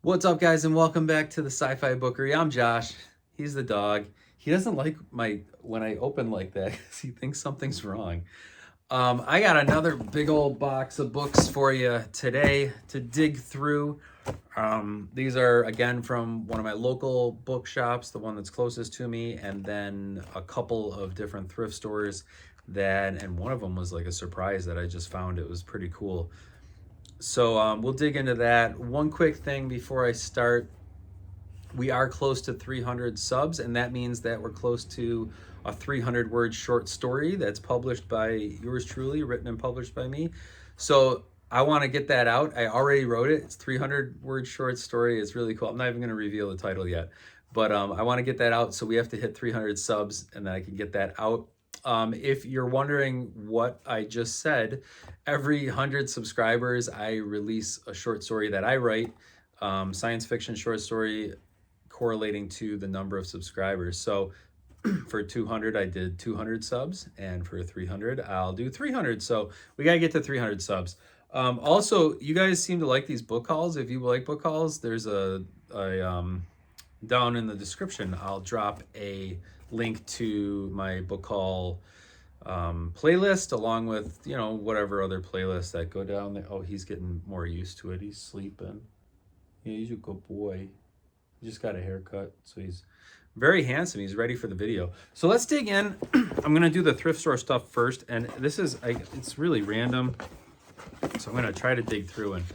What's up, guys, and welcome back to the Sci Fi Bookery. I'm Josh. He's the dog. He doesn't like when I open like that because he thinks something's wrong. I got another big old box of books for you today to dig through. These are, again, from one of my local bookshops, the one that's closest to me, and then a couple of different thrift stores and one of them was like a surprise that I just found. It was pretty cool. So we'll dig into that. One quick thing before I start. We are close to 300 subs, and that means that we're close to a 300-word short story that's published by yours truly, written and published by me. So I want to get that out. I already wrote it. It's 300-word short story. It's really cool. I'm not even going to reveal the title yet, but I want to get that out. So we have to hit 300 subs, and then I can get that out. If you're wondering what I just said, every 100 subscribers, I release a short story that I write, science fiction short story correlating to the number of subscribers. So for 200, I did 200 subs, and for 300, I'll do 300. So we got to get to 300 subs. Also, you guys seem to like these book hauls. If you like book hauls, there's a down in the description, I'll drop a link to my book haul playlist, along with, whatever other playlists that go down there. Oh, he's getting more used to it. He's sleeping. Yeah, he's a good boy. He just got a haircut, so he's very handsome. He's ready for the video. So let's dig in. I'm going to do the thrift store stuff first, and this is, it's really random. So I'm going to try to dig through and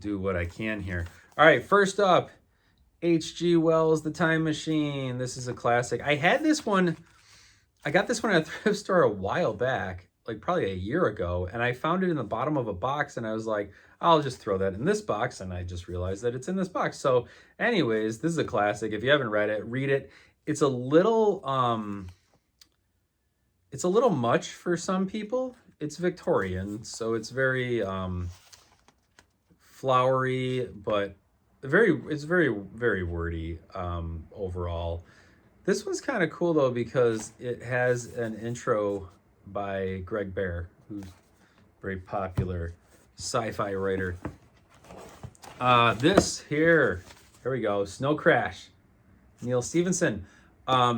do what I can here. All right, first up, H.G. Wells' The Time Machine. This is a classic. I got this one at a thrift store a while back, like probably a year ago, and I found it in the bottom of a box, and I was like, I'll just throw that in this box, and I just realized that it's in this box. So anyways, this is a classic. If you haven't read it, read it. It's a little much for some people. It's Victorian, so it's very flowery, but it's very, very wordy overall. This one's kind of cool though, because it has an intro by Greg Bear, who's a very popular sci-fi writer. Here we go, Snow Crash, Neil Stephenson.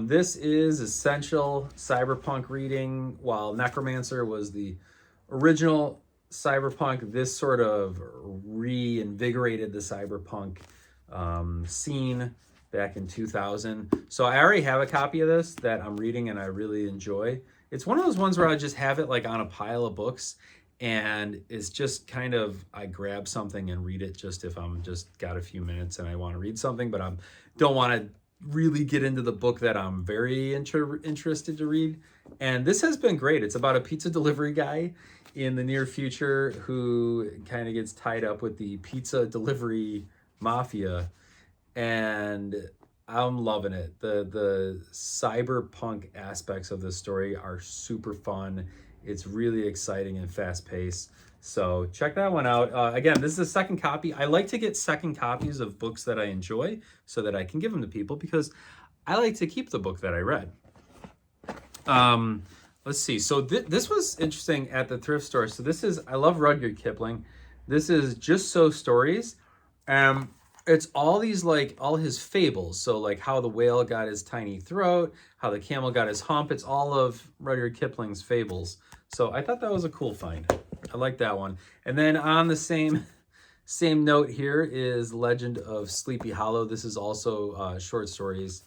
This is essential cyberpunk reading. While Necromancer was the original cyberpunk, this sort of reinvigorated the cyberpunk scene back in 2000. So I already have a copy of this that I'm reading and I really enjoy. It's one of those ones where I just have it like on a pile of books, and it's just kind of, I grab something and read it just if I'm just got a few minutes and I want to read something, but I don't want to really get into the book that I'm very interested to read. And this has been great. It's about a pizza delivery guy in the near future who kind of gets tied up with the pizza delivery mafia, and I'm loving it. The cyberpunk aspects of this story are super fun. It's really exciting and fast-paced. So check that one out. Again, this is a second copy. I like to get second copies of books that I enjoy so that I can give them to people, because I like to keep the book that I read. Let's see. So this was interesting at the thrift store. So this is, I love Rudyard Kipling. This is Just So Stories. It's all these, like, all his fables. So like how the whale got his tiny throat, how the camel got his hump. It's all of Rudyard Kipling's fables. So I thought that was a cool find. I like that one. And then on the same note here is Legend of Sleepy Hollow. This is also short stories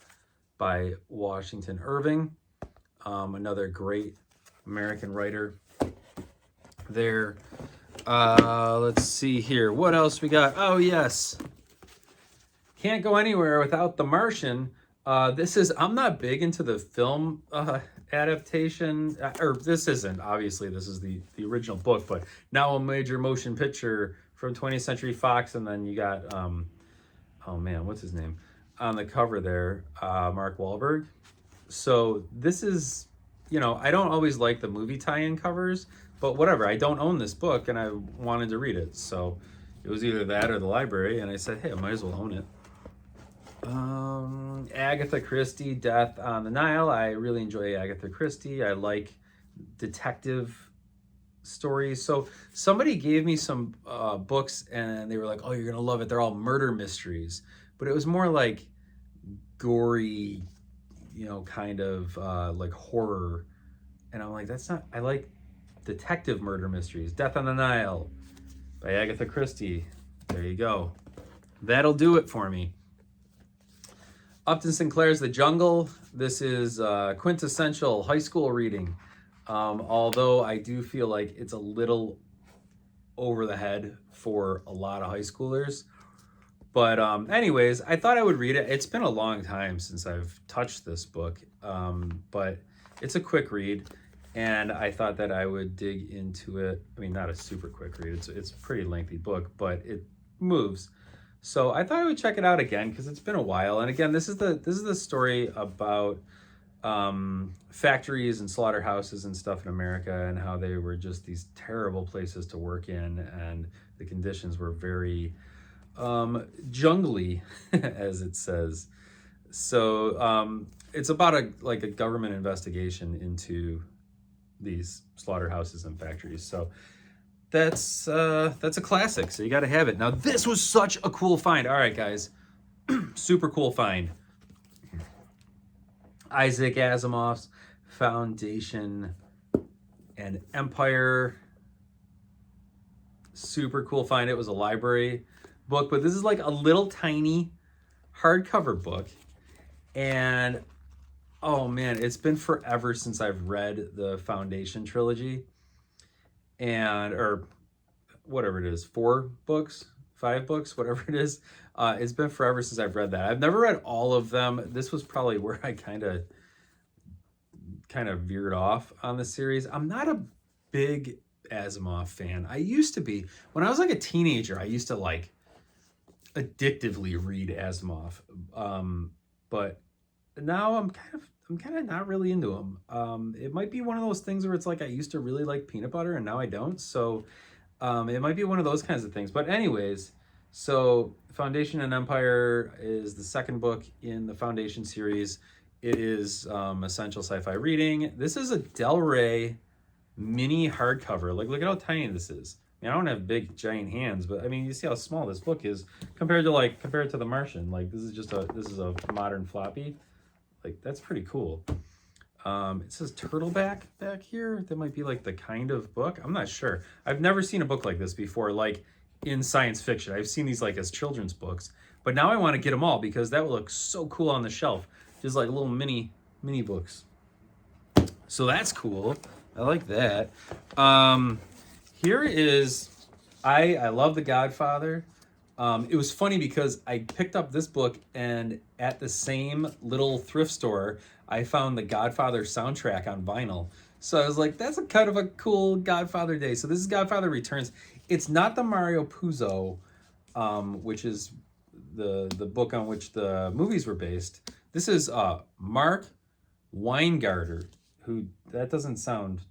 by Washington Irving, another great American writer there. Let's see here. What else we got? Oh, yes. Can't go anywhere without The Martian. I'm not big into the film adaptation, or this isn't, obviously this is the original book, but now a major motion picture from 20th Century Fox, and then you got, oh man, what's his name? On the cover there, Mark Wahlberg. So this is, I don't always like the movie tie-in covers, but whatever, I don't own this book, and I wanted to read it, so it was either that or the library, and I said, hey, I might as well own it. Agatha Christie, Death on the Nile. I really enjoy Agatha Christie. I like detective stories. So somebody gave me some books and they were like, oh, you're gonna love it, they're all murder mysteries, but it was more like gory, you know, kind of like horror. And I'm like, that's not, I like detective murder mysteries. Death on the Nile by Agatha Christie. There you go. That'll do it for me. Upton Sinclair's The Jungle. This is quintessential high school reading. Although I do feel like it's a little over the head for a lot of high schoolers. But anyways, I thought I would read it. It's been a long time since I've touched this book, but it's a quick read, and I thought that I would dig into it. I mean, not a super quick read. It's a pretty lengthy book, but it moves. So I thought I would check it out again because it's been a while. And again, this is the story about factories and slaughterhouses and stuff in America, and how they were just these terrible places to work in, and the conditions were very jungly, as it says. So it's about a government investigation into these slaughterhouses and factories. So that's a classic. So you got to have it. Now this was such a cool find. All right, guys, super cool find. Isaac Asimov's Foundation and Empire. Super cool find. It was a library book, but this is like a little tiny hardcover book. And oh man, it's been forever since I've read the Foundation trilogy, and or whatever it is, 4 books, 5 books, whatever it is. It's been forever since I've read that. I've never read all of them. This was probably where I kind of veered off on the series. I'm not a big Asimov fan. I used to be. When I was like a teenager, I used to like addictively read Asimov. But now I'm kind of not really into them. It might be one of those things where it's like I used to really like peanut butter and now I don't. So it might be one of those kinds of things. But anyways, so Foundation and Empire is the second book in the Foundation series. It is essential sci-fi reading. This is a Del Rey mini hardcover. Like, look at how tiny this is. I mean, I don't have big giant hands, but I mean, you see how small this book is compared to The Martian. Like, this is a modern floppy. Like, that's pretty cool. It says Turtleback back here. That might be like the kind of book. I'm not sure. I've never seen a book like this before, like in science fiction. I've seen these like as children's books, but now I want to get them all because that would look so cool on the shelf. Just like little mini books. So that's cool. I like that. Here is, I love The Godfather. It was funny because I picked up this book and at the same little thrift store, I found the Godfather soundtrack on vinyl. So I was like, that's a kind of a cool Godfather day. So this is Godfather Returns. It's not the Mario Puzo, which is the book on which the movies were based. This is Mark Weingarter, who, that doesn't sound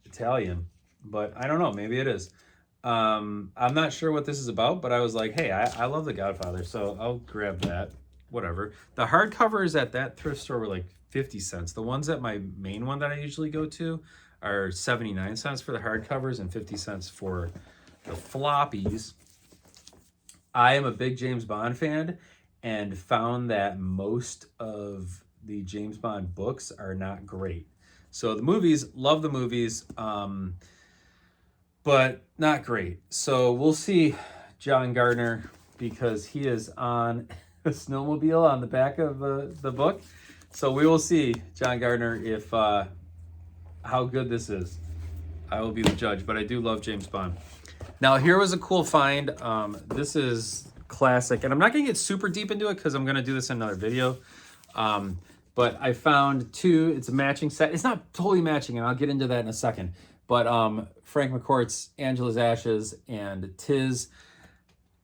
Italian, but I don't know, maybe it is. I'm not sure what this is about, but I was like, hey, I love The Godfather, so I'll grab that, whatever. The hardcovers at that thrift store were like 50 cents. The ones at my main one that I usually go to are 79 cents for the hardcovers and 50 cents for the floppies. I am a big James Bond fan and found that most of the James Bond books are not great. So the movies, love the movies, but not great. So we'll see John Gardner, because he is on a snowmobile on the back of the book. So we will see, John Gardner, if how good this is. I will be the judge, but I do love James Bond. Now here was a cool find. This is classic, and I'm not gonna get super deep into it because I'm gonna do this in another video. But I found 2, it's a matching set. It's not totally matching, and I'll get into that in a second. But Frank McCourt's Angela's Ashes and Tis.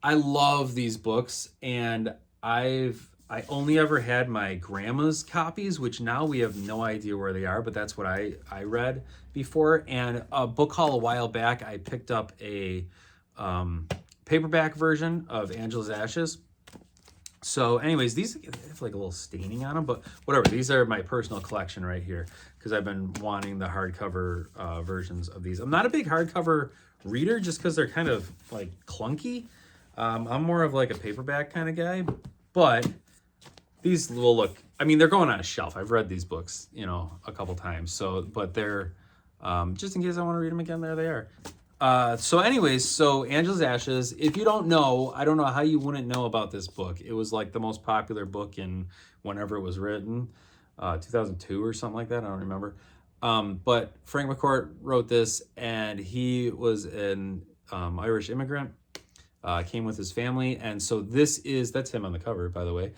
I love these books, and I only ever had my grandma's copies, which now we have no idea where they are, but that's what I read before. And a book haul a while back, I picked up a paperback version of Angela's Ashes. So anyways, these have like a little staining on them, but whatever. These are my personal collection right here because I've been wanting the hardcover versions of these. I'm not a big hardcover reader just because they're kind of like clunky. I'm more of like a paperback kind of guy, but these will look, I mean, they're going on a shelf. I've read these books, you know, a couple times. So, but they're, just in case I want to read them again, there they are. So anyways, so Angela's Ashes, if you don't know, I don't know how you wouldn't know about this book. It was like the most popular book in whenever it was written, 2002 or something like that. I don't remember. But Frank McCourt wrote this, and he was an Irish immigrant, came with his family. And so that's him on the cover, by the way.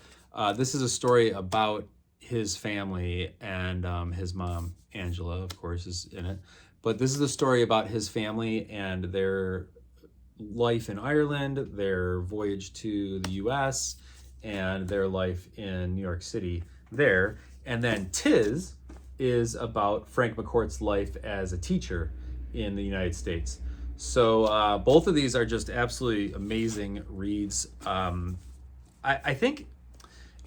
This is a story about his family, and his mom, Angela, of course, is in it. But this is a story about his family and their life in Ireland, their voyage to the US, and their life in New York City there. And then Tis is about Frank McCourt's life as a teacher in the United States. So both of these are just absolutely amazing reads. I think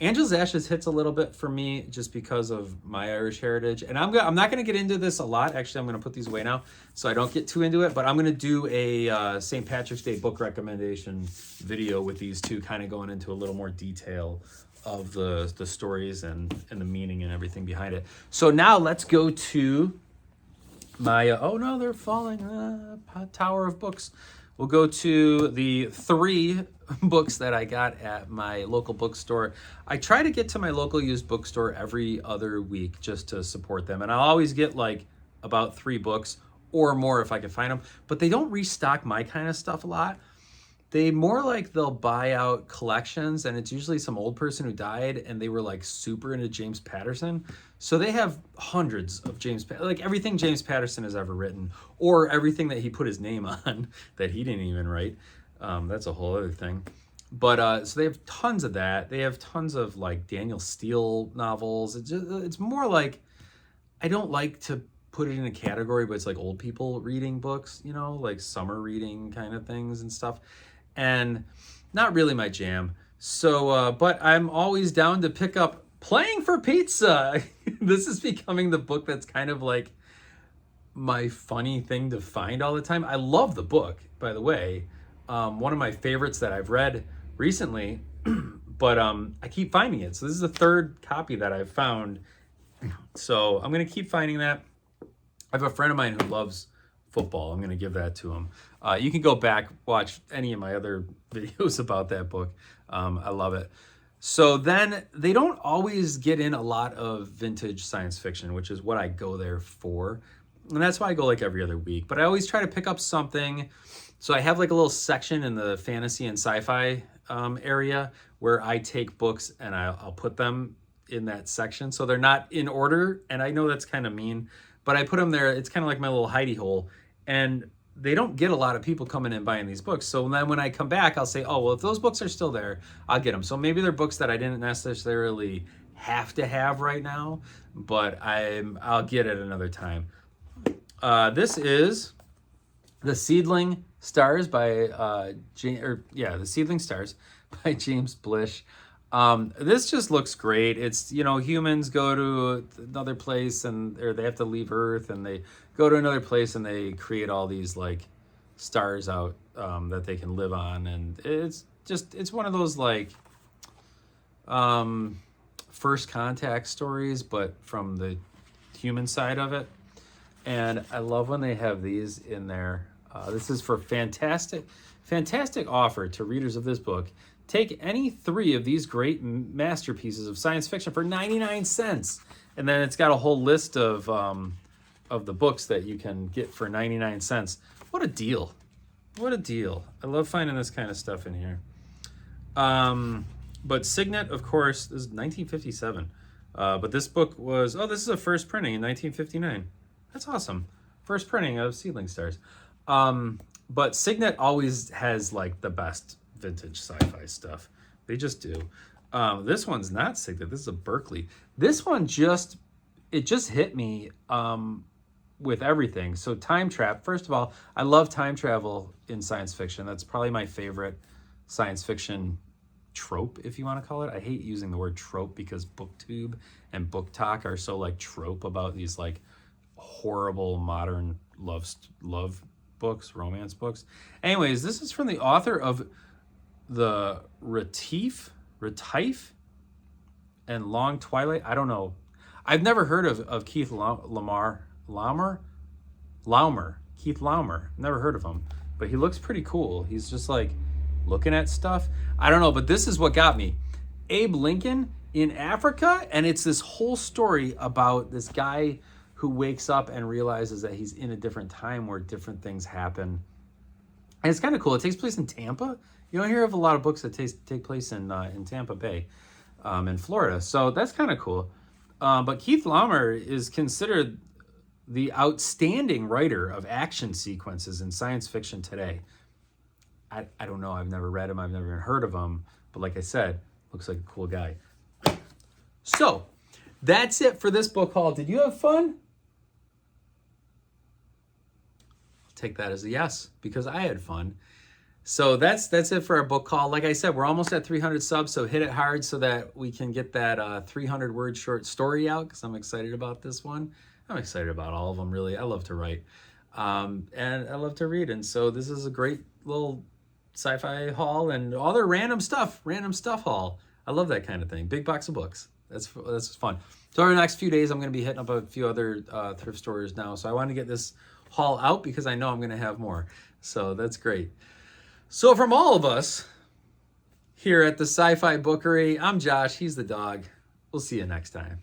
Angela's Ashes hits a little bit for me just because of my Irish heritage. And I'm not going to get into this a lot. Actually, I'm going to put these away now so I don't get too into it. But I'm going to do a St. Patrick's Day book recommendation video with these two, kind of going into a little more detail of the stories and the meaning and everything behind it. So now let's go to my, oh no, they're falling, Tower of Books. We'll go to the 3 books that I got at my local bookstore. I try to get to my local used bookstore every other week just to support them. And I'll always get like about 3 books or more if I can find them. But they don't restock my kind of stuff a lot. They more like they'll buy out collections, and it's usually some old person who died and they were like super into James Patterson. So they have hundreds of like everything James Patterson has ever written, or everything that he put his name on that he didn't even write. That's a whole other thing. But so they have tons of that. They have tons of like Daniel Steele novels. It's more like, I don't like to put it in a category, but it's like old people reading books, you know, like summer reading kind of things and stuff. And not really my jam. So, but I'm always down to pick up Playing for Pizza. This is becoming the book that's kind of like my funny thing to find all the time. I love the book, by the way. One of my favorites that I've read recently, but I keep finding it. So this is the 3rd copy that I've found. So I'm going to keep finding that. I have a friend of mine who loves football. I'm going to give that to him. You can go back, watch any of my other videos about that book. I love it. So then they don't always get in a lot of vintage science fiction, which is what I go there for. And that's why I go like every other week. But I always try to pick up something. So I have like a little section in the fantasy and sci-fi area where I take books and I'll put them in that section. So they're not in order. And I know that's kind of mean, but I put them there. It's kind of like my little hidey hole. And they don't get a lot of people coming in buying these books. So then when I come back, I'll say, oh, well, if those books are still there, I'll get them. So maybe they're books that I didn't necessarily have to have right now, but I'll get it another time. This is The Seedling Stars by The Seedling Stars by James Blish. This just looks great. It's, you know, humans go to another place or they have to leave Earth, and they go to another place and they create all these like stars out that they can live on. And it's one of those like first contact stories, but from the human side of it. And I love when they have these in there. This is for fantastic offer to readers of this book. Take any 3 of these great masterpieces of science fiction for 99 cents. And then it's got a whole list of the books that you can get for 99 cents. What a deal. What a deal. I love finding this kind of stuff in here. But Signet, of course, this is 1957. But this book was, this is a first printing in 1959. That's awesome. First printing of Seedling Stars. But Signet always has like the best vintage sci-fi stuff. They just do. This one's not Signet. This is a Berkeley. This one just hit me with everything. So Time Trap. First of all, I love time travel in science fiction. That's probably my favorite science fiction trope, if you want to call it. I hate using the word trope because booktube and book talk are so like trope about these like horrible modern love books, romance books. Anyways, this is from the author of the Retief and Long Twilight. I don't know. I've never heard of Keith Laumer. Keith Laumer. Never heard of him, but he looks pretty cool. He's just like looking at stuff. I don't know, but this is what got me. Abe Lincoln in Africa, and it's this whole story about this guy who wakes up and realizes that he's in a different time where different things happen. And it's kind of cool. It takes place in Tampa. You don't hear of a lot of books that take place in Tampa Bay, in Florida. So that's kind of cool. But Keith Laumer is considered the outstanding writer of action sequences in science fiction today. I don't know. I've never read him. I've never even heard of him. But like I said, looks like a cool guy. So that's it for this book haul. Did you have fun? I'll take that as a yes, because I had fun. So that's it for our book haul. Like I said, we're almost at 300 subs, so hit it hard so that we can get that 300-word short story out, because I'm excited about this one. I'm excited about all of them, really. I love to write, and I love to read, and so this is a great little sci-fi haul and other random stuff haul. I love that kind of thing. Big box of books. That's fun. So over the next few days, I'm going to be hitting up a few other thrift stores now. So I want to get this haul out because I know I'm going to have more. So that's great. So from all of us here at the Sci Fi Bookery, I'm Josh. He's the dog. We'll see you next time.